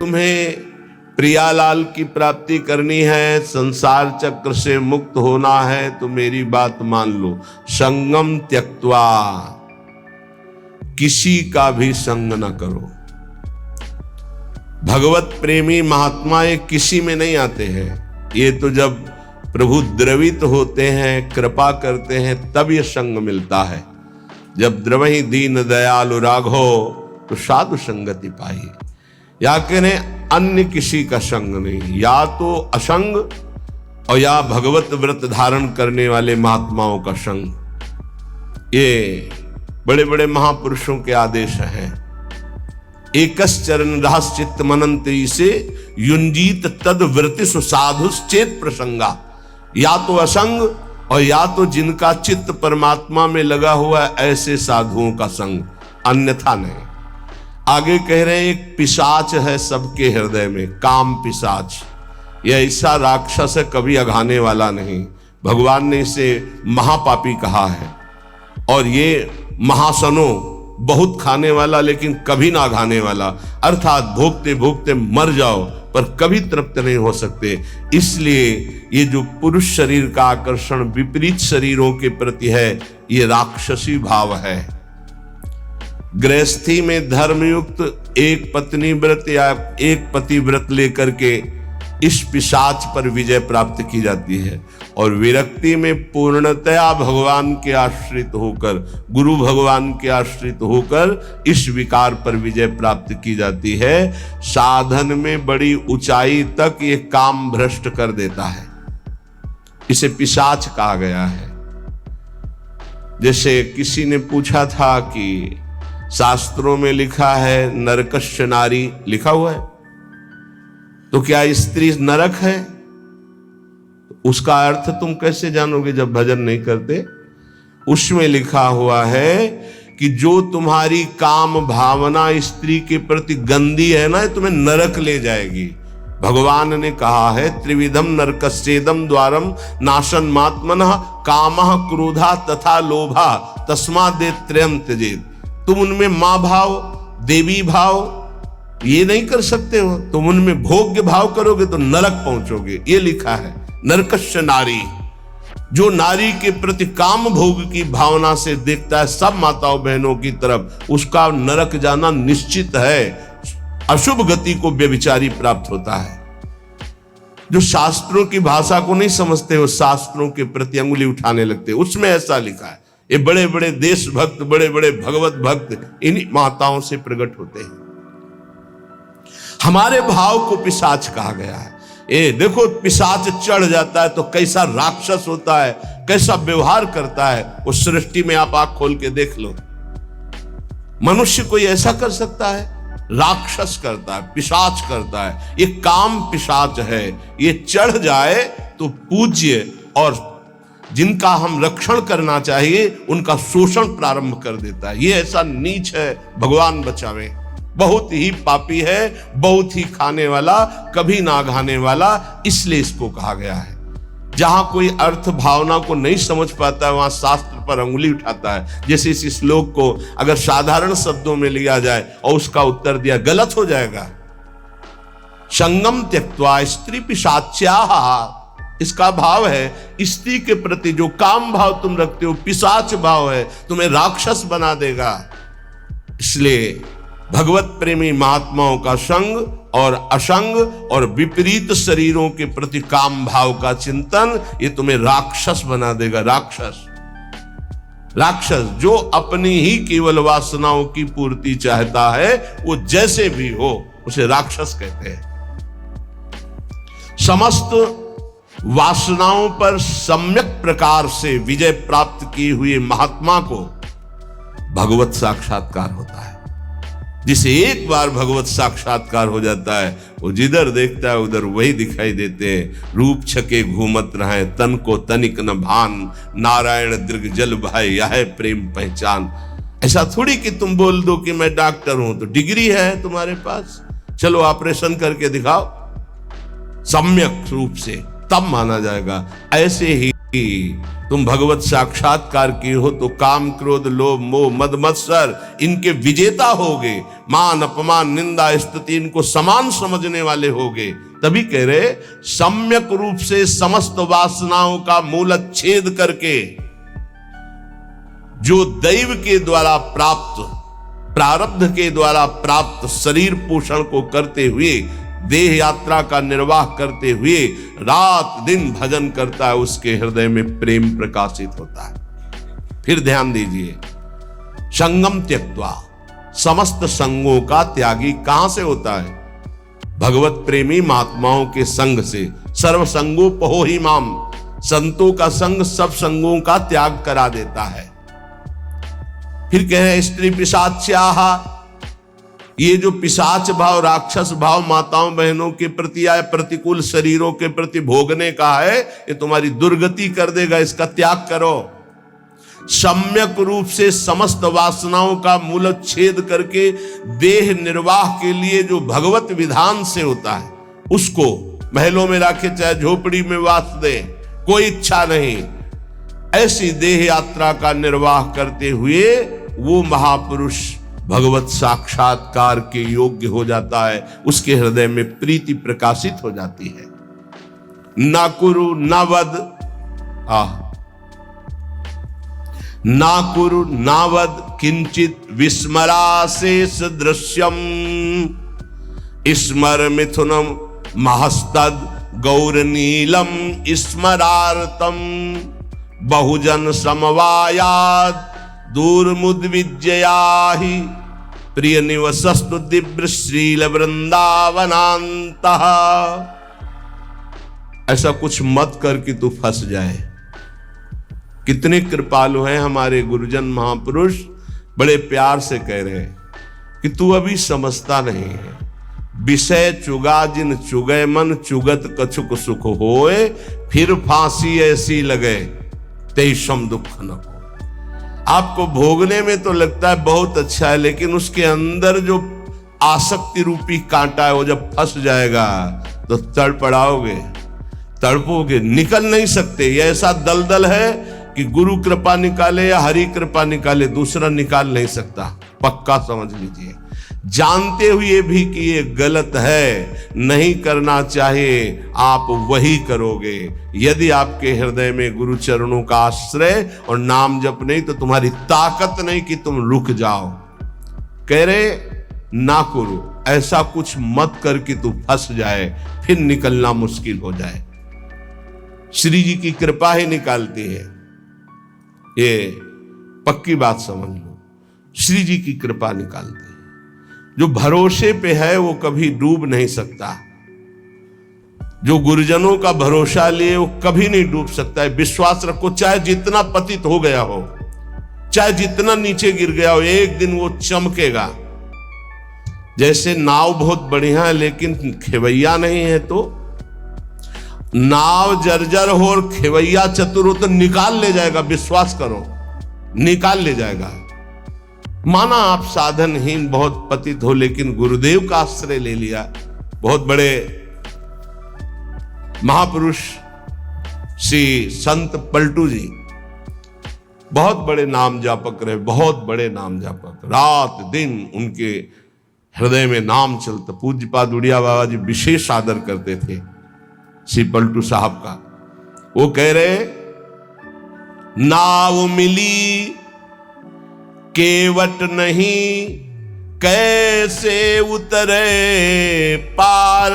तुम्हें प्रियालाल की प्राप्ति करनी है, संसार चक्र से मुक्त होना है, तो मेरी बात मान लो। संगम त्यक्त्वा, किसी का भी संग न करो। भगवत प्रेमी महात्मा ये किसी में नहीं आते हैं। ये तो जब प्रभु द्रवित होते हैं, कृपा करते हैं, तब ये संग मिलता है। जब द्रवहि दीन दयालु राघो, तो साधु संगति पाई। या कहें अन्य किसी का संग नहीं, या तो असंग और या भगवत व्रत धारण करने वाले महात्माओं का संग। ये बड़े बड़े महापुरुषों के आदेश हैं। एकस चरण दास चित्त मनंत्री से युंजीत तद वृत्ति सुसाधुश्चेत प्रसंगा। या तो असंग और या तो जिनका चित्त परमात्मा में लगा हुआ है, ऐसे साधुओं का संग, अन्यथा नहीं। आगे कह रहे हैं एक पिशाच है सबके हृदय में, काम पिशाच। यह ऐसा राक्षस है, कभी अघाने वाला नहीं। भगवान ने इसे महापापी कहा है। और ये महासनो, बहुत खाने वाला लेकिन कभी ना अघाने वाला, अर्थात भोगते भोगते मर जाओ पर कभी तृप्त नहीं हो सकते। इसलिए ये जो पुरुष शरीर का आकर्षण विपरीत शरीरों के प्रति है, ये राक्षसी भाव है। गृहस्थी में धर्मयुक्त एक पत्नी व्रत या एक पति व्रत लेकर के इस पिशाच पर विजय प्राप्त की जाती है। और विरक्ति में पूर्णतया भगवान के आश्रित होकर, गुरु भगवान के आश्रित होकर इस विकार पर विजय प्राप्त की जाती है। साधन में बड़ी ऊंचाई तक ये काम भ्रष्ट कर देता है। इसे पिशाच कहा गया है। जैसे किसी ने पूछा था कि शास्त्रों में लिखा है नरकस्य नारी, लिखा हुआ है, तो क्या स्त्री नरक है? उसका अर्थ तुम कैसे जानोगे जब भजन नहीं करते? उसमें लिखा हुआ है कि जो तुम्हारी काम भावना स्त्री के प्रति गंदी है ना, तुम्हें नरक ले जाएगी। भगवान ने कहा है त्रिविधम नरकस्येदम द्वारम नाशन मात्मनः कामः क्रोधा तथा लोभा तस्मादेव त्रयम् त्यजेत्। तुम उनमें मां भाव, देवी भाव ये नहीं कर सकते हो। तुम उनमें भोग्य भाव करोगे तो नरक पहुंचोगे। ये लिखा है नरकस्य नारी। जो नारी के प्रति काम भोग की भावना से देखता है सब माताओं बहनों की तरफ, उसका नरक जाना निश्चित है। अशुभ गति को व्यभिचारी प्राप्त होता है। जो शास्त्रों की भाषा को नहीं समझते हो, शास्त्रों के प्रति अंगुली उठाने लगते, उसमें ऐसा लिखा है। ये बड़े बड़े देशभक्त, बड़े बड़े भगवत भक्त इन्हीं माताओं से प्रकट होते हैं। हमारे भाव को पिशाच कहा गया है। ये देखो, पिशाच चढ़ जाता है तो कैसा राक्षस होता है, कैसा व्यवहार करता है। उस सृष्टि में आप आंख खोल के देख लो। मनुष्य कोई ऐसा कर सकता है? राक्षस करता है, पिशाच करता है। ये काम पिशाच है। ये चढ़ जाए तो पूज्य और जिनका हम रक्षण करना चाहिए उनका शोषण प्रारंभ कर देता है। ये ऐसा नीच है, भगवान बचावे। बहुत ही पापी है, बहुत ही खाने वाला, कभी ना घाने वाला, इसलिए इसको कहा गया है। जहां कोई अर्थ भावना को नहीं समझ पाता है वहां शास्त्र पर अंगुली उठाता है। जैसे इस श्लोक को अगर साधारण शब्दों में लिया जाए और उसका उत्तर दिया, गलत हो जाएगा। संगम त्यक्त्वा स्त्री पिशाच्याः, इसका भाव है स्त्री के प्रति जो काम भाव तुम रखते हो पिशाच भाव है, तुम्हें राक्षस बना देगा। इसलिए भगवत प्रेमी महात्माओं का संग और असंग और विपरीत शरीरों के प्रति काम भाव का चिंतन, ये तुम्हें राक्षस बना देगा। राक्षस जो अपनी ही केवल वासनाओं की पूर्ति चाहता है, वो जैसे भी हो उसे राक्षस कहते हैं। समस्त वासनाओं पर सम्यक प्रकार से विजय प्राप्त किए हुए महात्मा को भगवत साक्षात्कार होता है। जिसे एक बार भगवत साक्षात्कार हो जाता है, वो जिधर देखता है उधर वही दिखाई देते हैं। रूप छके घूमत रहे, तन को तनिक न भान, नारायण दीर्घ जल भाई यह प्रेम पहचान। ऐसा थोड़ी कि तुम बोल दो कि मैं डॉक्टर हूं तो डिग्री है तुम्हारे पास, चलो ऑपरेशन करके दिखाओ, सम्यक रूप से तब माना जाएगा। ऐसे ही तुम भगवत साक्षात्कार की हो तो काम क्रोध लोभ मोह मद मत्सर इनके विजेता होगे, मान अपमान निंदा स्तुति इनको समान समझने वाले होगे। तभी कह रहे सम्यक रूप से समस्त वासनाओं का मूलच्छेद करके जो दैव के द्वारा प्राप्त प्रारब्ध के द्वारा प्राप्त शरीर पोषण को करते हुए देह यात्रा का निर्वाह करते हुए रात दिन भजन करता है, उसके हृदय में प्रेम प्रकाशित होता है। फिर ध्यान दीजिए, संगम त्यक्त्वा, समस्त संगों का त्यागी कहां से होता है? भगवत प्रेमी महात्माओं के संग से। सर्व संगोपहो ही माम, संतों का संग सब संगों का त्याग करा देता है। फिर कह रहे स्त्री पिशाच्याहा, ये जो पिशाच भाव राक्षस भाव माताओं बहनों के प्रति या प्रतिकूल शरीरों के प्रति भोगने का है, ये तुम्हारी दुर्गति कर देगा, इसका त्याग करो। सम्यक रूप से समस्त वासनाओं का मूलच्छेद करके देह निर्वाह के लिए जो भगवत विधान से होता है उसको महलों में रखे चाहे झोपड़ी में वास दे, कोई इच्छा नहीं, ऐसी देह यात्रा का निर्वाह करते हुए वो महापुरुष भगवत साक्षात्कार के योग्य हो जाता है, उसके हृदय में प्रीति प्रकाशित हो जाती है। ना कुरु ना वद, ना कुरु ना वद किंचित विस्मराशेष दृश्यम, स्मर मिथुनम महस्तद गौरनीलम स्मरार्तम, बहुजन समवायाद दूरमुद्विजयाहि, प्रिय निवसस्तु दिव्य श्रील वृंदावनांतः। ऐसा कुछ मत कर कि तू फंस जाए। कितने कृपालु हैं हमारे गुरुजन महापुरुष, बड़े प्यार से कह रहे हैं कि तू अभी समझता नहीं है। विषय चुगा जिन चुगे मन, चुगत कछुक सुख होए, फिर फांसी ऐसी लगे तेषम दुख न हो। आपको भोगने में तो लगता है बहुत अच्छा है, लेकिन उसके अंदर जो आसक्ति रूपी कांटा है वो जब फंस जाएगा तो तड़पड़ाओगे, तड़पोगे, निकल नहीं सकते। ये ऐसा दलदल है कि गुरु कृपा निकाले या हरि कृपा निकाले, दूसरा निकाल नहीं सकता, पक्का समझ लीजिए। जानते हुए भी कि ये गलत है, नहीं करना चाहिए, आप वही करोगे यदि आपके हृदय में गुरु चरणों का आश्रय और नाम जप नहीं, तो तुम्हारी ताकत नहीं कि तुम रुक जाओ। कह रहे ना करो, ऐसा कुछ मत कर कि तू फंस जाए, फिर निकलना मुश्किल हो जाए। श्री जी की कृपा ही निकालती है, ये पक्की बात समझ लो। श्री जी की कृपा निकालती है। जो भरोसे पे है वो कभी डूब नहीं सकता, जो गुरुजनों का भरोसा लिए वो कभी नहीं डूब सकता है। विश्वास रखो, चाहे जितना पतित हो गया हो, चाहे जितना नीचे गिर गया हो, एक दिन वो चमकेगा। जैसे नाव बहुत बढ़िया है लेकिन खेवैया नहीं है, तो नाव जर्जर हो और खेवैया चतुर हो तो निकाल ले जाएगा, विश्वास करो, निकाल ले जाएगा। माना आप साधनहीन बहुत पतित हो, लेकिन गुरुदेव का आश्रय ले लिया। बहुत बड़े महापुरुष श्री संत पलटू जी बहुत बड़े नाम जापक रहे, बहुत बड़े नाम जापक, रात दिन उनके हृदय में नाम चलता। पूज्यपाद उड़िया बाबा जी विशेष आदर करते थे श्री पलटू साहब का। वो कह रहे नाव मिली केवट नहीं, कैसे उतरे पार,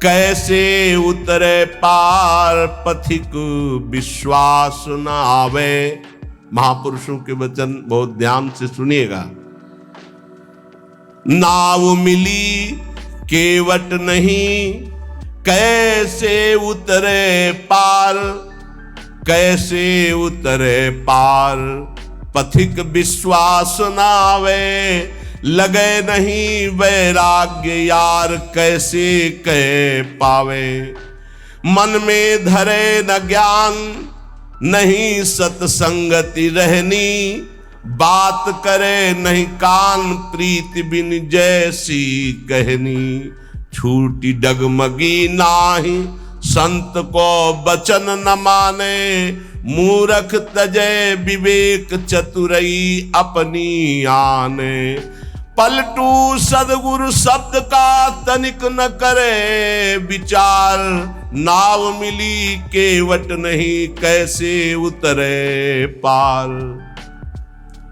कैसे उतरे पार, पथिक विश्वास न आवे। महापुरुषों के वचन बहुत ध्यान से सुनिएगा। नाव मिली केवट नहीं, कैसे उतरे पार, कैसे उतरे पार, पथिक विश्वास न आवे, लगे नहीं वैराग्य यार, कैसे कह पावे। मन में धरे न ज्ञान, नहीं सत्संगति रहनी, बात करे नहीं कान, प्रीति बिन जैसी कहनी। छूटी डगमगी नाही संत को बचन न माने, मूरख तजै विवेक चतुरई अपनी आने। पलटू सदगुरु शब्द का तनिक न करे विचार, नाव मिली केवट नहीं कैसे उतरे पार।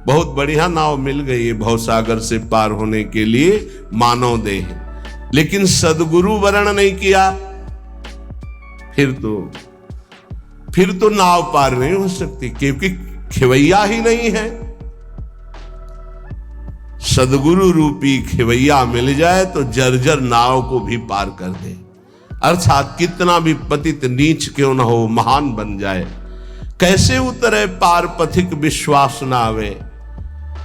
बहुत बढ़िया नाव मिल गई है भवसागर से पार होने के लिए मानव देह, लेकिन सदगुरु वर्ण नहीं किया, फिर तो नाव पार नहीं हो सकती, क्योंकि खिवैया ही नहीं है। सदगुरु रूपी खिवैया मिल जाए तो जर्जर नाव को भी पार कर दे, अर्थात कितना भी पतित नीच क्यों न हो महान बन जाए। कैसे उतरे पार पथिक विश्वास न आवे,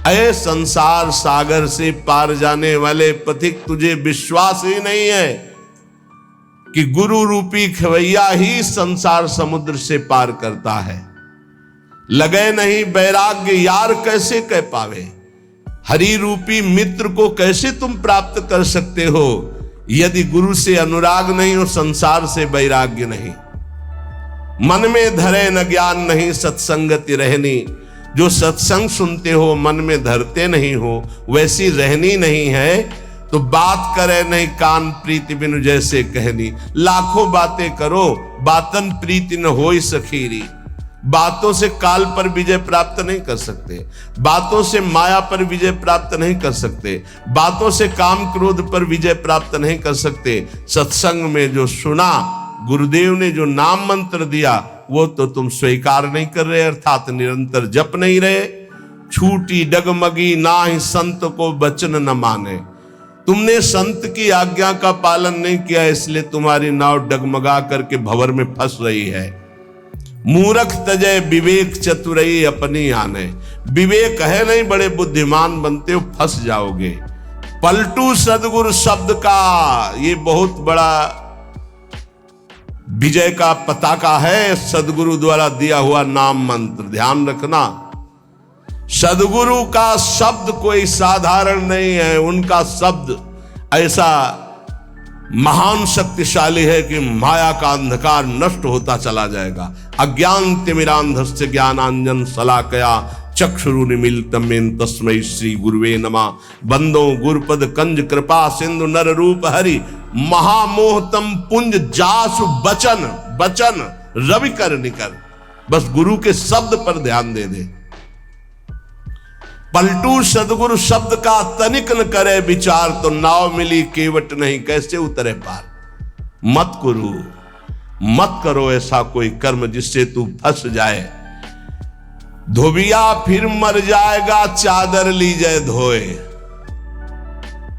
अये संसार सागर से पार जाने वाले पथिक तुझे विश्वास ही नहीं है कि गुरु रूपी खवैया ही संसार समुद्र से पार करता है। लगे नहीं वैराग्य यार कैसे कह पावे, हरि रूपी मित्र को कैसे तुम प्राप्त कर सकते हो यदि गुरु से अनुराग नहीं हो, संसार से वैराग्य नहीं। मन में धरे न ज्ञान नहीं सत्संगति रहनी, जो सत्संग सुनते हो मन में धरते नहीं हो वैसी रहनी नहीं है, तो बात करे नहीं कान प्रीति बिनु जैसे कहनी। लाखों बातें करो बातन प्रीति न होई सखीरी, बातों से काल पर विजय प्राप्त नहीं कर सकते, बातों से माया पर विजय प्राप्त नहीं कर सकते, बातों से काम क्रोध पर विजय प्राप्त नहीं कर सकते। सत्संग में जो सुना, गुरुदेव ने जो नाम मंत्र दिया वो तो तुम स्वीकार नहीं कर रहे, अर्थात निरंतर जप नहीं रहे। छूटी डगमगी ना ही संत को वचन न माने, तुमने संत की आज्ञा का पालन नहीं किया, इसलिए तुम्हारी नाव डगमगा करके भंवर में फंस रही है। मूरख तजय विवेक चतुरई अपनी आने, विवेक है नहीं बड़े बुद्धिमान बनते हो, फंस जाओगे। पलटू सदगुरु शब्द का ये बहुत बड़ा विजय का पताका है, सदगुरु द्वारा दिया हुआ नाम मंत्र। ध्यान रखना, सदगुरु का शब्द कोई साधारण नहीं है, उनका शब्द ऐसा महान शक्तिशाली है कि माया का अंधकार नष्ट होता चला जाएगा। अज्ञान तिमिरांधस्य ज्ञानांजन शलाकया चक्षुरुन्मीलितं येन तस्मै श्री गुरुवे नमः। बंदो गुरुपद कंज कृपा सिंधु नर रूप हरि, महामोहतम पुंज जासु बचन बचन रवि कर निकर। बस गुरु के शब्द पर ध्यान दे दे। पलटू सदगुरु शब्द का तनिक न करे विचार, तो नाव मिली केवट नहीं कैसे उतरे पार। मत करो ऐसा कोई कर्म जिससे तू फंस जाए। धोबिया फिर मर जाएगा चादर लीजे धोए।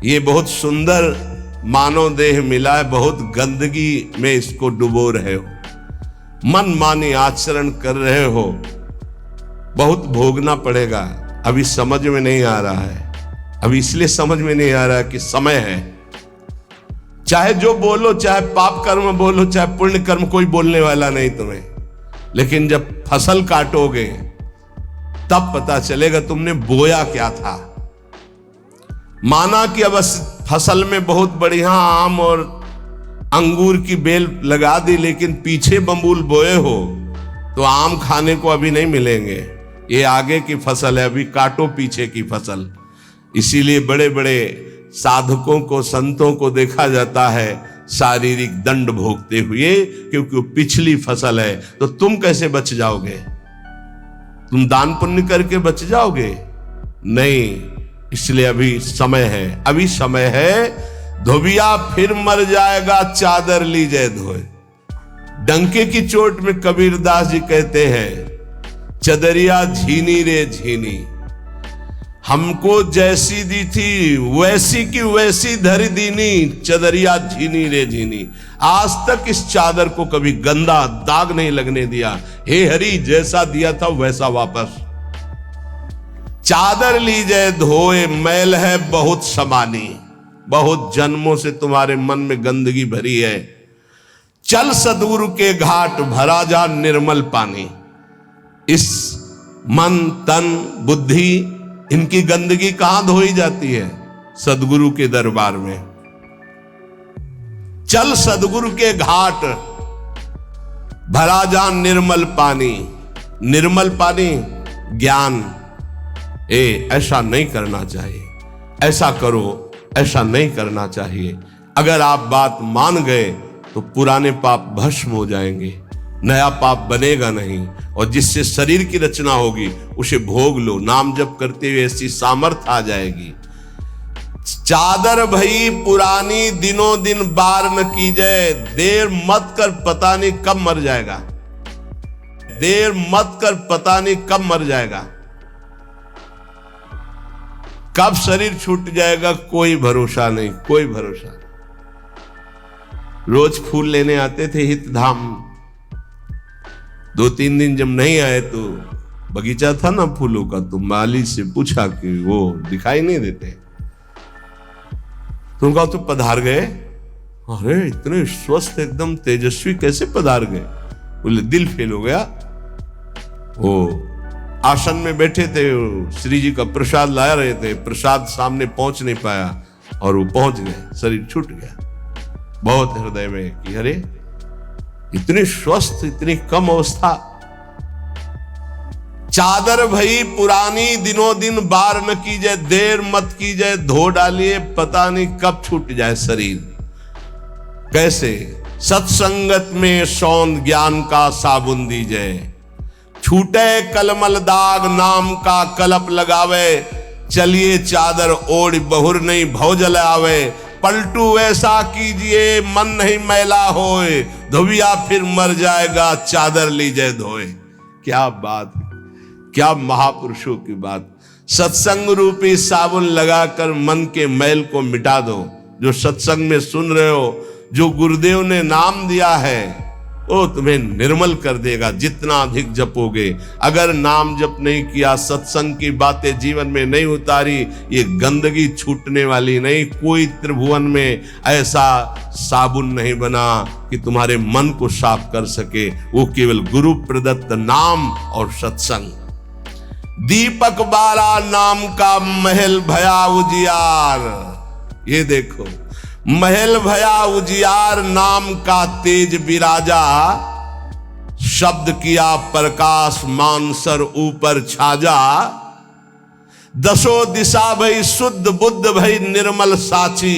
ये बहुत सुंदर मानव देह मिला है, बहुत गंदगी में इसको डुबो रहे हो, मन मानी आचरण कर रहे हो, बहुत भोगना पड़ेगा। अभी समझ में नहीं आ रहा है, अभी इसलिए समझ में नहीं आ रहा कि समय है। चाहे जो बोलो, चाहे पाप कर्म बोलो, चाहे पुण्य कर्म, कोई बोलने वाला नहीं तुम्हें, लेकिन जब फसल काटोगे तब पता चलेगा तुमने बोया क्या था। माना कि अब फसल में बहुत बढ़िया आम और अंगूर की बेल लगा दी, लेकिन पीछे बम्बूल बोए हो तो आम खाने को अभी नहीं मिलेंगे। ये आगे की फसल है, अभी काटो पीछे की फसल। इसीलिए बड़े बड़े साधकों को, संतों को देखा जाता है शारीरिक दंड भोगते हुए, क्योंकि वो पिछली फसल है। तो तुम कैसे बच जाओगे? तुम दान पुण्य करके बच जाओगे? नहीं, इसलिए अभी समय है, अभी समय है। धोबिया फिर मर जाएगा चादर लीजे धोए। डंके की चोट में कबीरदास जी कहते हैं, चदरिया झीनी रे झीनी, हमको जैसी दी थी वैसी की वैसी धरी दीनी, चदरिया झीनी रे झीनी। आज तक इस चादर को कभी गंदा दाग नहीं लगने दिया। हे हरि, जैसा दिया था वैसा वापस। चादर लीजे धोए, मैल है बहुत समानी, बहुत जन्मों से तुम्हारे मन में गंदगी भरी है। चल सदगुरु के घाट, भरा जा निर्मल पानी। इस मन तन बुद्धि, इनकी गंदगी कहां धोई जाती है? सदगुरु के दरबार में। चल सदगुरु के घाट, भरा जा निर्मल पानी, निर्मल पानी ज्ञान। ऐसा नहीं करना चाहिए, ऐसा करो, ऐसा नहीं करना चाहिए। अगर आप बात मान गए तो पुराने पाप भस्म हो जाएंगे, नया पाप बनेगा नहीं, और जिससे शरीर की रचना होगी उसे भोग लो। नाम जप करते हुए ऐसी सामर्थ्य आ जाएगी। चादर भई पुरानी, दिनों दिन बार न की जाए। देर मत कर, पता नहीं कब मर जाएगा। देर मत कर, पता नहीं कब मर जाएगा, कब शरीर छूट जाएगा, कोई भरोसा नहीं, कोई भरोसा नहीं। रोज फूल लेने आते थे हित धाम, 2-3 दिन जब नहीं आए तो बगीचा था ना फूलों का, तो माली से पूछा कि वो दिखाई नहीं देते, तो उनका तो पधार गए। अरे इतने स्वस्थ एकदम तेजस्वी कैसे पधार गए? बोले दिल फेल हो गया। वो आसन में बैठे थे, श्री जी का प्रसाद लाया रहे थे, प्रसाद सामने पहुंच नहीं पाया और वो पहुंच गए, शरीर छूट गया। बहुत हृदय में कि अरे इतनी स्वस्थ, इतनी कम अवस्था। चादर भई पुरानी, दिनों दिन बार न की जाए। देर मत की जाए, धो डालिए, पता नहीं कब छूट जाए शरीर। कैसे? सत्संगत में सौंद ज्ञान का साबुन दीजिए। छूटे कलमल दाग, नाम का कलप लगावे। चलिए चादर ओढ़, बहुर नहीं भव जल आवे। पलटू ऐसा कीजिए, मन नहीं मैला होए। धोबिया फिर मर जाएगा, चादर लीजिए धोए। क्या बात, क्या महापुरुषों की बात। सत्संग रूपी साबुन लगाकर मन के मैल को मिटा दो। जो सत्संग में सुन रहे हो, जो गुरुदेव ने नाम दिया है, वो तुम्हें निर्मल कर देगा जितना अधिक जपोगे। अगर नाम जप नहीं किया, सत्संग की बातें जीवन में नहीं उतारी, ये गंदगी छूटने वाली नहीं। कोई त्रिभुवन में ऐसा साबुन नहीं बना कि तुम्हारे मन को साफ कर सके। वो केवल गुरु प्रदत्त नाम और सत्संग। दीपक बारा नाम का महल भया उजियार। ये देखो, महल भया उजियार, नाम का तेज विराजा। शब्द किया प्रकाश, मानसर ऊपर छाजा। दसों दिशा भई शुद्ध, बुद्ध भई निर्मल साची।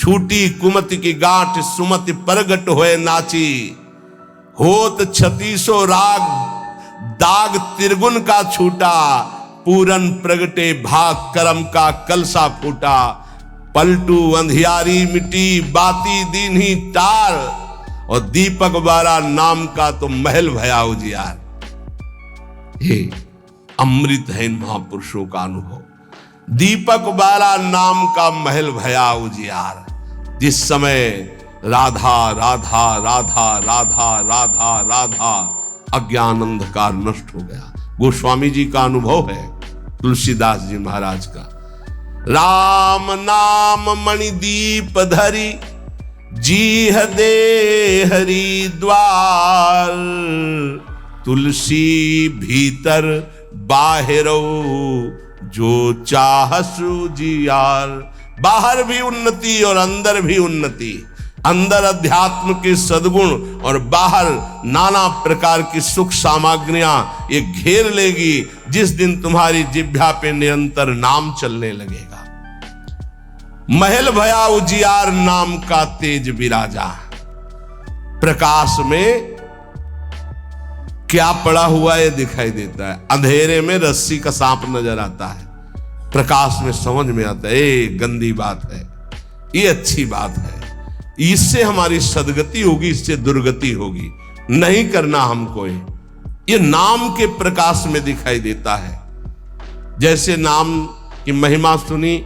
छूटी कुमति की गांठ, सुमति प्रगट होए नाची। होत 36 राग, दाग त्रिगुण का छूटा। पूरन प्रगटे, भाग करम का कलसा फूटा। पलटू अंधियारी मिटी, बाती दीन ही टार। और दीपक बारा नाम का तो महल भया उजियार। हे अमृत है इन महापुरुषों का अनुभव। दीपक बारा नाम का महल भया उजियार। जिस समय राधा राधा राधा राधा राधा राधा, अज्ञान अंधकार नष्ट हो गया। गोस्वामी जी का अनुभव है, तुलसीदास जी महाराज का। राम नाम मणिदीप धरी, जीह दे हरि द्वार। तुलसी भीतर बाहरो, जो चाहसु जियार। बाहर भी उन्नति और अंदर भी उन्नति। अंदर अध्यात्म के सद्गुण और बाहर नाना प्रकार की सुख सामग्रियां ये घेर लेगी। जिस दिन तुम्हारी जिह्वा पे निरंतर नाम चलने लगेगा। महल भया उजियार, नाम का तेज विराजा। प्रकाश में क्या पड़ा हुआ ये दिखाई देता है। अंधेरे में रस्सी का सांप नजर आता है, प्रकाश में समझ में आता है ये गंदी बात है, ये अच्छी बात है। इससे हमारी सदगति होगी, इससे दुर्गति होगी। नहीं करना हमको। ये नाम के प्रकाश में दिखाई देता है। जैसे नाम की महिमा सुनी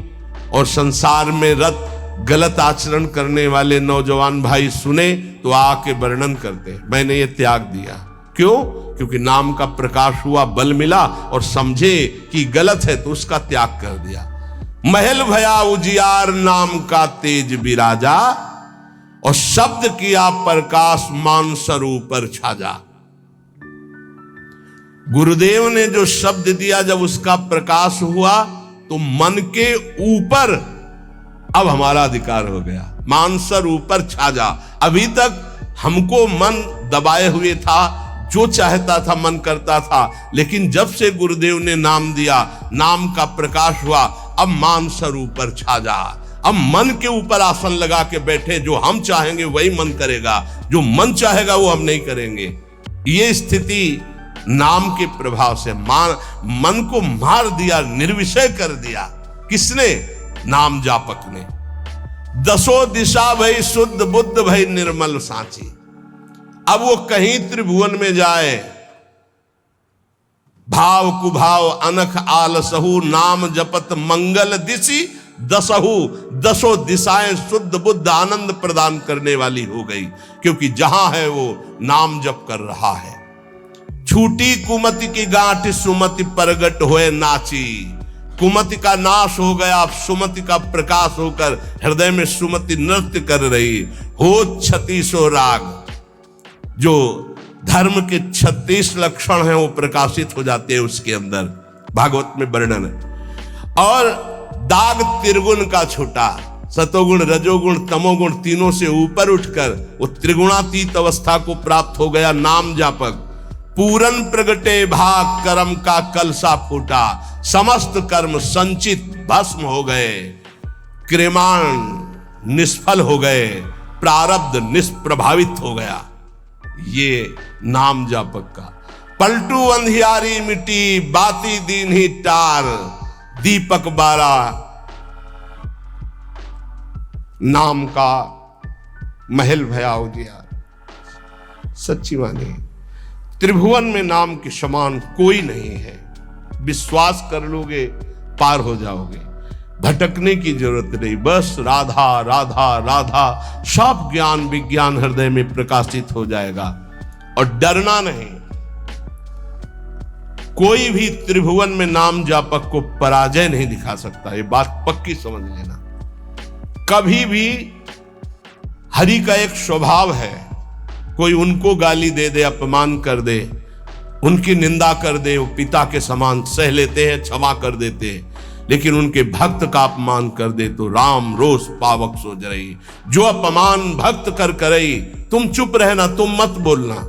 और संसार में रत गलत आचरण करने वाले नौजवान भाई सुने तो आके वर्णन करते हैं, मैंने ये त्याग दिया। क्यों? क्योंकि नाम का प्रकाश हुआ, बल मिला और समझे कि गलत है तो उसका त्याग कर दिया। महल भया उजियार, नाम का तेज विराजा। और शब्द किया प्रकाश, मानसर ऊपर छाजा। गुरुदेव ने जो शब्द दिया, जब उसका प्रकाश हुआ तो मन के ऊपर अब हमारा अधिकार हो गया। मानसर ऊपर छाजा। अभी तक हमको मन दबाए हुए था, जो चाहता था मन करता था, लेकिन जब से गुरुदेव ने नाम दिया, नाम का प्रकाश हुआ, अब मान सर ऊपर छा जा। अब मन के ऊपर आसन लगा के बैठे, जो हम चाहेंगे वही मन करेगा, जो मन चाहेगा वो हम नहीं करेंगे। ये स्थिति नाम के प्रभाव से मन को मार दिया, निर्विषय कर दिया। किसने? नाम जापक ने। दसों दिशा भई शुद्ध, बुद्ध भई निर्मल सांची। अब वो कहीं त्रिभुवन में जाए, भाव कुभाव अनख आलसहु, नाम जपत मंगल दिशि दसहु। दसों दिशाएं शुद्ध बुद्ध आनंद प्रदान करने वाली हो गई, क्योंकि जहां है वो नाम जप कर रहा है। छूटी कुमति की गांठ सुमति परगट होए नाची। कुमति का नाश हो गया, सुमति का प्रकाश होकर हृदय में सुमति नृत्य कर रही। हो 36 राग, जो धर्म के 36 लक्षण हैं वो प्रकाशित हो जाते हैं उसके अंदर, भागवत में वर्णन है। और दाग त्रिगुण का छूटा, सतोगुण रजोगुण तमोगुण तीनों से ऊपर उठकर वो त्रिगुणातीत अवस्था को प्राप्त हो गया नाम जापक। पूरन प्रगटे भाग कर्म का कलसा फूटा, समस्त कर्म संचित भस्म हो गए, क्रियमाण निष्फल हो गए, प्रारब्ध निष्प्रभावित हो गया। ये नाम जापक का। पलटू अंधियारी मिट्टी, बाती दीन ही टार, दीपक बारा नाम का महल भया उजियार। सच्ची माने त्रिभुवन में नाम के समान कोई नहीं है। विश्वास कर लोगे पार हो जाओगे, भटकने की जरूरत नहीं। बस राधा राधा राधा, सब ज्ञान विज्ञान हृदय में प्रकाशित हो जाएगा। और डरना नहीं, कोई भी त्रिभुवन में नाम जापक को पराजय नहीं दिखा सकता। ये बात पक्की समझ लेना। कभी भी हरि का एक स्वभाव है, कोई उनको गाली दे दे, अपमान कर दे, उनकी निंदा कर दे, वो पिता के समान सह लेते हैं, क्षमा कर देते हैं। लेकिन उनके भक्त का अपमान कर दे तो राम रोष पावक सो जरई। जो अपमान भक्त कर करई, तुम चुप रहना, तुम मत बोलना।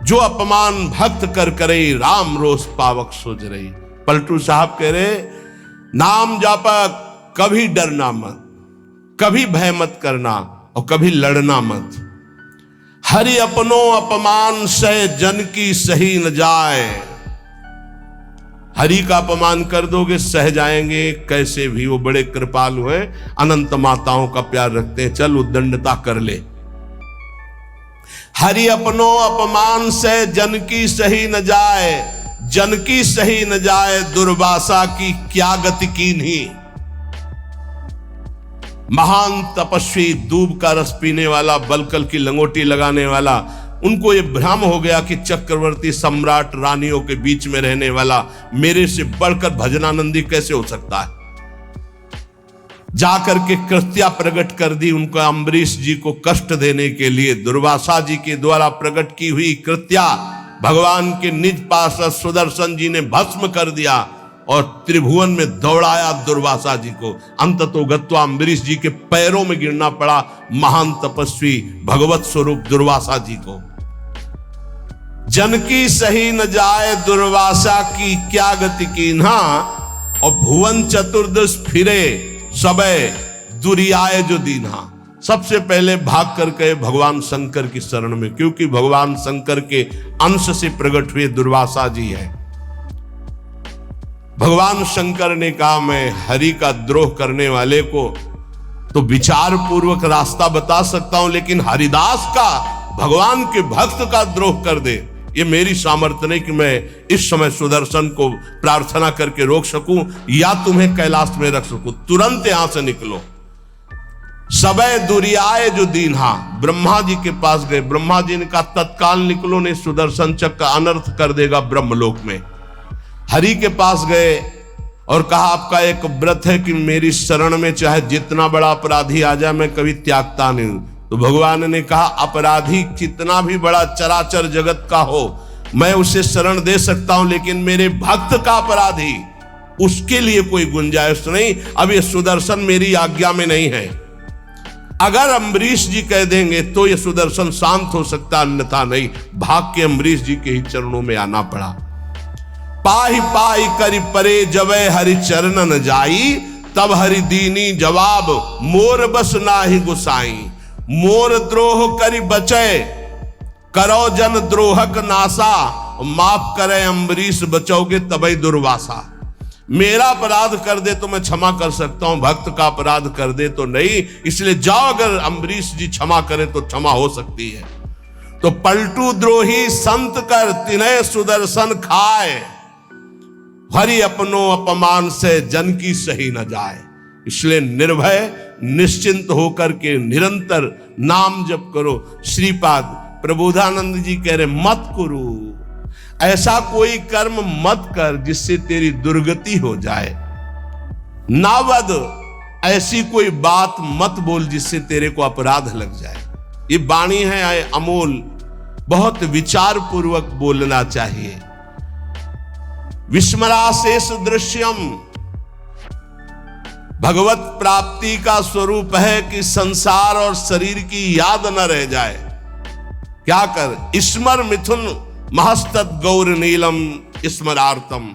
जो अपमान भक्त कर करई, राम रोष पावक सो जरई। पलटू साहब कह रहे, नाम जापक कभी डरना मत, कभी भय मत करना और कभी लड़ना मत। हरि अपनो अपमान सह जन की सही न जाए। हरि का अपमान कर दोगे सह जाएंगे कैसे भी, वो बड़े कृपालु हैं, अनंत माताओं का प्यार रखते हैं, चल उद्दंडता कर ले। हरि अपनो अपमान से जन की सही न जाए, जन की सही न जाए, दुर्वासा की क्या गति कीन्ही। महान तपस्वी, दूब का रस पीने वाला, बलकल की लंगोटी लगाने वाला, उनको ये भ्रम हो गया कि चक्रवर्ती सम्राट रानियों के बीच में रहने वाला मेरे से बढ़कर भजनानंदी कैसे हो सकता है। जाकर के कृत्या प्रकट कर दी उनका, अम्बरीश जी को कष्ट देने के लिए दुर्वासा जी के द्वारा प्रकट की हुई कृत्या भगवान के निज पार्षद सुदर्शन जी ने भस्म कर दिया और त्रिभुवन में दौड़ाया दुर्वासा जी को। अंततोगत्वा अम्बरीश जी के पैरों में गिरना पड़ा महान तपस्वी भगवत स्वरूप दुर्वासा जी को। जन की सही न जाए, दुर्वासा की क्या गति कीन्हा, और भुवन चतुर्दश फिरे सबे दुरियाए जो दीन्हा। सबसे पहले भाग कर गए भगवान शंकर की शरण में, क्योंकि भगवान शंकर के अंश से प्रकट हुए दुर्वासा जी है। भगवान शंकर ने कहा, मैं हरि का द्रोह करने वाले को तो विचार पूर्वक रास्ता बता सकता हूं, लेकिन हरिदास का, भगवान के भक्त का द्रोह कर दे, ये मेरी सामर्थ्य नहीं कि मैं इस समय सुदर्शन को प्रार्थना करके रोक सकूं या तुम्हें कैलाश में रख सकूं। तुरंत यहां से निकलो। सबे दुरियाए जो दीन्हा, ब्रह्मा जी के पास गए। ब्रह्मा जी ने कहा तत्काल निकलो, नहीं सुदर्शन चक्र का अनर्थ कर देगा ब्रह्मलोक में। हरि के पास गए और कहा आपका एक व्रत है कि मेरी शरण में चाहे जितना बड़ा अपराधी आ जाए मैं कभी त्यागता नहीं। तो भगवान ने कहा अपराधी कितना भी बड़ा चराचर जगत का हो मैं उसे शरण दे सकता हूं, लेकिन मेरे भक्त का अपराधी, उसके लिए कोई गुंजाइश नहीं। अब ये सुदर्शन मेरी आज्ञा में नहीं है। अगर अम्बरीश जी कह देंगे तो ये सुदर्शन शांत हो सकता, अन्यथा नहीं। भाग के अम्बरीश जी के ही चरणों में आना पड़ा। पाही पाही करि परे जबै हरि चरणन जाई, तब हरि दीनी जवाब मोर बस नाही गुसाई। मोर द्रोह करि बचै करो जन द्रोहक नासा, माफ करे अम्बरीश बचोगे तबै दुर्वासा। मेरा अपराध कर दे तो मैं क्षमा कर सकता हूं, भक्त का अपराध कर दे तो नहीं। इसलिए जाओ, अगर अम्बरीश जी क्षमा करें तो क्षमा हो सकती है। तो पलटू द्रोही संत कर तिन्हे सुदर्शन खाए, हरि अपनो अपमान से जन की सही न जाए। इसलिए निर्भय निश्चिंत होकर के निरंतर नाम जप करो। श्रीपाद प्रबोधानंद जी कह रहे मत करो, ऐसा कोई कर्म मत कर जिससे तेरी दुर्गति हो जाए। नावद, ऐसी कोई बात मत बोल जिससे तेरे को अपराध लग जाए। ये वाणी है अमोल, बहुत विचार पूर्वक बोलना चाहिए। विस्मराशेष दृश्यम, भगवत प्राप्ति का स्वरूप है कि संसार और शरीर की याद न रह जाए। क्या कर? स्मर मिथुन महस्तत् गौर नीलम स्मरार्थम।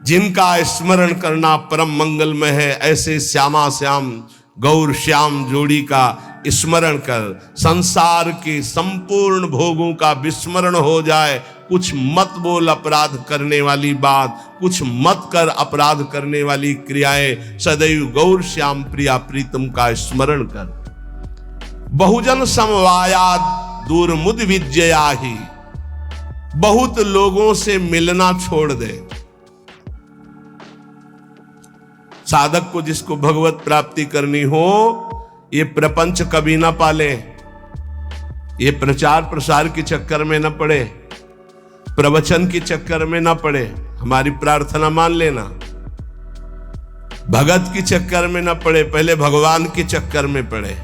जिनका स्मरण करना परम मंगलमय है, ऐसे श्यामा श्याम गौर श्याम जोड़ी का स्मरण कर। संसार के संपूर्ण भोगों का विस्मरण हो जाए। कुछ मत बोल अपराध करने वाली बात, कुछ मत कर अपराध करने वाली क्रियाएं। सदैव गौर श्याम प्रिया प्रीतम का स्मरण कर। बहुजन समवायाद दूर मुद विजयाही, बहुत लोगों से मिलना छोड़ दे। साधक को जिसको भगवत प्राप्ति करनी हो, ये प्रपंच कभी ना पाले, ये प्रचार प्रसार के चक्कर में न पड़े, प्रवचन के चक्कर में ना पड़े। हमारी प्रार्थना मान लेना, भगत के चक्कर में ना पड़े, पहले भगवान के चक्कर में पड़े।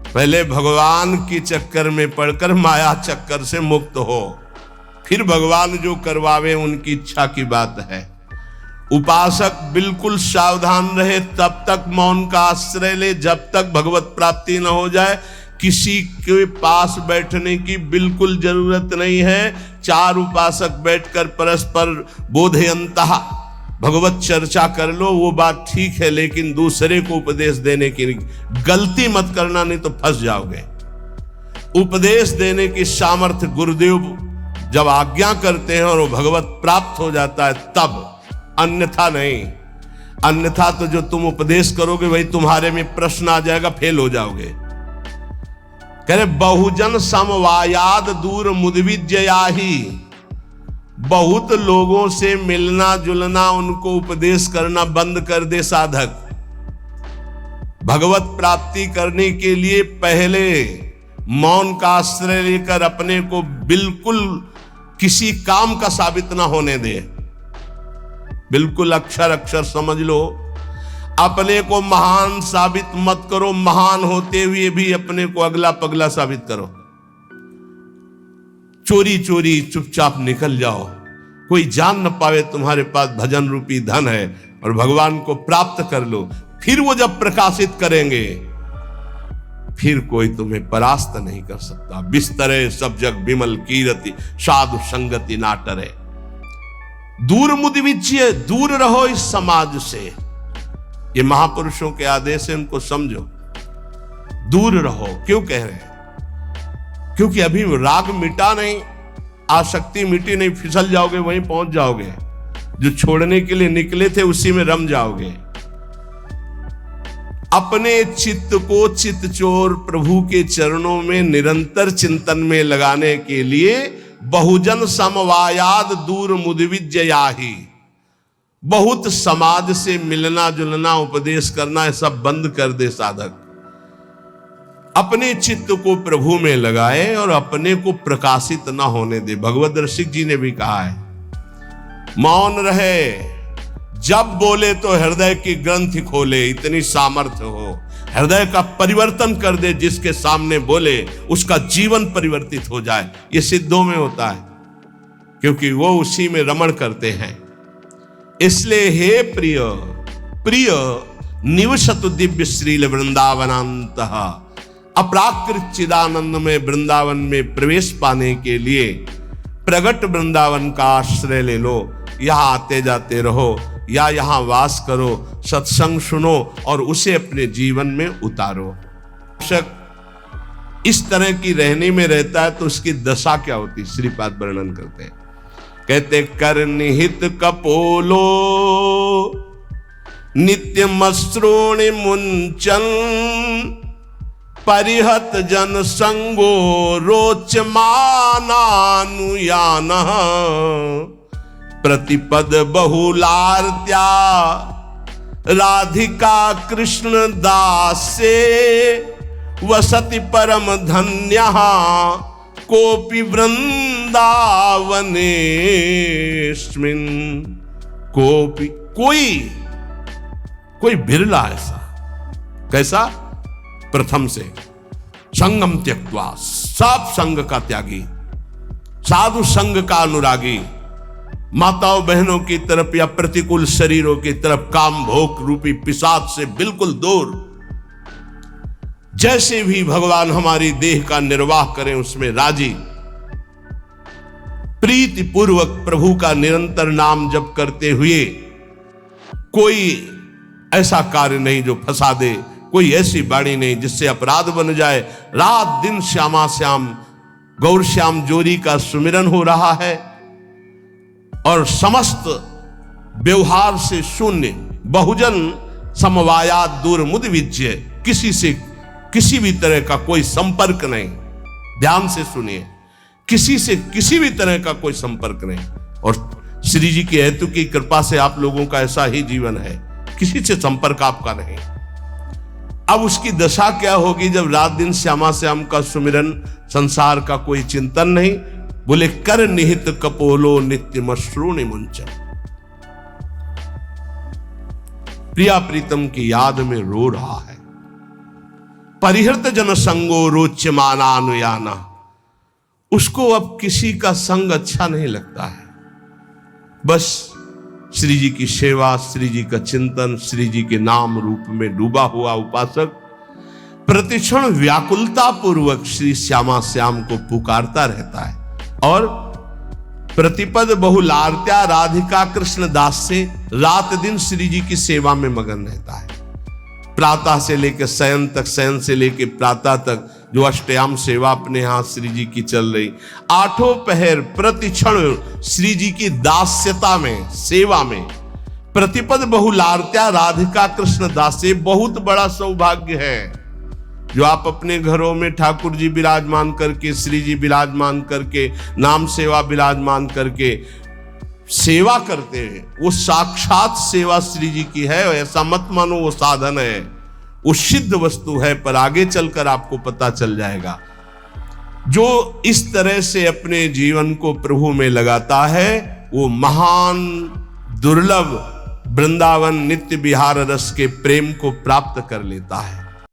पहले भगवान के चक्कर में पड़कर माया चक्कर से मुक्त हो, फिर भगवान जो करवावे उनकी इच्छा की बात है। उपासक बिल्कुल सावधान रहे, तब तक मौन का आश्रय ले जब तक भगवत प्राप्ति न हो जाए। किसी के पास बैठने की बिल्कुल जरूरत नहीं है। चार उपासक बैठकर परस्पर बोधयंतः भगवत चर्चा कर लो, वो बात ठीक है, लेकिन दूसरे को उपदेश देने की गलती मत करना, नहीं तो फंस जाओगे। उपदेश देने की सामर्थ्य गुरुदेव जब आज्ञा करते हैं और वो भगवत प्राप्त हो जाता है तब, अन्यथा नहीं। अन्यथा तो जो तुम उपदेश करोगे वही तुम्हारे में प्रश्न आ जाएगा, फेल हो जाओगे। कह रहे बहुजन समवायाद दूर मुदविजयाही, बहुत लोगों से मिलना जुलना, उनको उपदेश करना बंद कर दे साधक। भगवत प्राप्ति करने के लिए पहले मौन का आश्रय लेकर अपने को बिल्कुल किसी काम का साबित ना होने दे। बिल्कुल अक्षर अक्षर समझ लो। अपने को महान साबित मत करो, महान होते हुए भी अपने को अगला पगला साबित करो। चोरी चोरी चुपचाप निकल जाओ, कोई जान न पावे तुम्हारे पास भजन रूपी धन है, और भगवान को प्राप्त कर लो। फिर वो जब प्रकाशित करेंगे, फिर कोई तुम्हें परास्त नहीं कर सकता। बिस्तरे सब जग विमल कीरति, साधु संगति ना टरे। दूर मुदिविच्य, दूर रहो इस समाज से। ये महापुरुषों के आदेश है, उनको समझो। दूर रहो। क्यों कह रहे हैं? क्योंकि अभी राग मिटा नहीं, आसक्ति मिटी नहीं, फिसल जाओगे, वहीं पहुंच जाओगे। जो छोड़ने के लिए निकले थे उसी में रम जाओगे। अपने चित्त को चित्तचोर प्रभु के चरणों में निरंतर चिंतन में लगाने के लिए बहुजन समवायाद दूर मुदविजयाही, बहुत समाज से मिलना जुलना, उपदेश करना, ये सब बंद कर दे साधक। अपने चित्त को प्रभु में लगाए और अपने को प्रकाशित ना होने दे। भगवत रसिक जी ने भी कहा है, मौन रहे, जब बोले तो हृदय की ग्रंथि खोले, इतनी सामर्थ्य हो। हृदय का परिवर्तन कर दे, जिसके सामने बोले उसका जीवन परिवर्तित हो जाए। ये सिद्धों में होता है, क्योंकि वो उसी में रमण करते हैं। इसलिए हे प्रिय, प्रिय निवसतु दिव्य श्रील वृंदावनांतः। अपराकृत चिदानंद में वृंदावन में प्रवेश पाने के लिए प्रगट वृंदावन का आश्रय ले लो। यहां आते जाते रहो या यहां वास करो, सत्संग सुनो और उसे अपने जीवन में उतारो। इस तरह की रहने में रहता है तो उसकी दशा क्या होती, श्रीपाद वर्णन करते हैं। कहते कर निहित कपोलो नित्य मश्रोणि मुंचन परिहत जन संगो रोचमानानुयान प्रतिपद बहुलार्त्या राधिका कृष्ण दासे वसति परम धन्यः कोपि वृंदावनेस्मिन्। कोपि कोई बिरला ऐसा, कैसा? प्रथम से संगम त्यक्त्वा, सब संग का त्यागी, साधु संग का अनुरागी, माताओं बहनों की तरफ या प्रतिकूल शरीरों की तरफ काम भोग रूपी पिशाच से बिल्कुल दूर। जैसे भी भगवान हमारी देह का निर्वाह करें उसमें राजी, प्रीति पूर्वक प्रभु का निरंतर नाम जप करते हुए कोई ऐसा कार्य नहीं जो फंसा दे, कोई ऐसी वाणी नहीं जिससे अपराध बन जाए। रात दिन श्यामा श्याम गौर श्याम जोरी का सुमिरन हो रहा है और समस्त व्यवहार से शून्य, बहुजन समवायात दूर मुद विज्य, किसी से किसी भी तरह का कोई संपर्क नहीं। ध्यान से सुनिए, किसी से किसी भी तरह का कोई संपर्क नहीं। और श्री जी की हेतु की कृपा से आप लोगों का ऐसा ही जीवन है, किसी से संपर्क आपका नहीं। अब उसकी दशा क्या होगी जब रात दिन श्यामा श्याम का सुमिरन, संसार का कोई चिंतन नहीं। बोले कर निहित कपोलो नित्य मश्रूणि मुंचन। प्रिया प्रीतम की याद में रो रहा है। परिहृत जन संगो रोच्यमानानुयाना। उसको अब किसी का संग अच्छा नहीं लगता है, बस श्री जी की सेवा, श्री जी का चिंतन, श्री जी के नाम रूप में डूबा हुआ उपासक प्रतिक्षण व्याकुलता पूर्वक श्री श्यामा श्याम को पुकारता रहता है और प्रतिपद बहुलार्त्या राधिका कृष्ण दास से रात दिन श्री जी की सेवा में मगन रहता है। प्रातः से लेकर शयन तक, शयन से लेकर प्रातः तक जो अष्टयाम सेवा अपने यहां श्री जी की चल रही, आठों पहर प्रतिक्षण श्री जी की दास्यता में, सेवा में। प्रतिपद बहुलार्त्या राधिका कृष्ण दासे। बहुत बड़ा सौभाग्य है जो आप अपने घरों में ठाकुर जी विराजमान करके, श्री जी विराजमान करके, नाम सेवा विराजमान करके सेवा करते हैं। वो साक्षात सेवा श्री जी की है, ऐसा मत मानो वो साधन है, वो सिद्ध वस्तु है। पर आगे चलकर आपको पता चल जाएगा। जो इस तरह से अपने जीवन को प्रभु में लगाता है वो महान दुर्लभ वृंदावन नित्य विहार रस के प्रेम को प्राप्त कर लेता है।